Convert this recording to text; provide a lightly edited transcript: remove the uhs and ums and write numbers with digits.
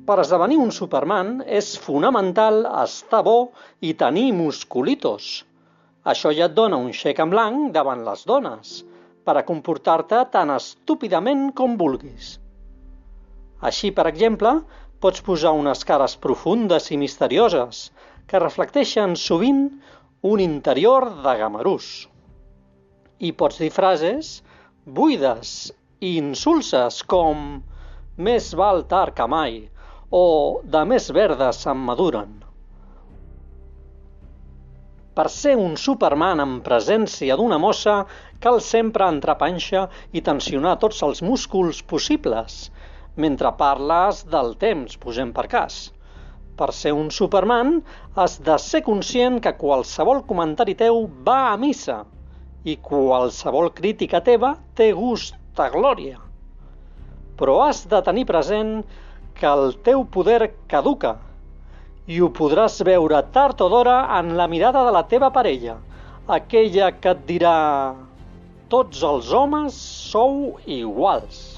Per esdevenir un Superman és fonamental estar bo i tenir musculitos. Això ja et dona un xec en blanc davant les dones, per a comportar-te tan estúpidament com vulguis. Així, per exemple, pots posar unes cares profundes i misterioses que reflecteixen sovint un interior de gamarús. I pots dir frases buides i insulses com «més val tard que mai» o «de més verdes se'n maduren». Per ser un Superman en presència d'una mossa cal sempre entrepanxa i tensionar tots els músculs possibles, mentre parles del temps, posem per cas. Per ser un Superman has de ser conscient que qualsevol comentari teu va a missa i qualsevol crítica teva té gust de glòria. Però has de tenir present que el teu poder caduca i ho podràs veure tard o d'hora en la mirada de la teva parella, aquella que et dirà «tots els homes sou iguals».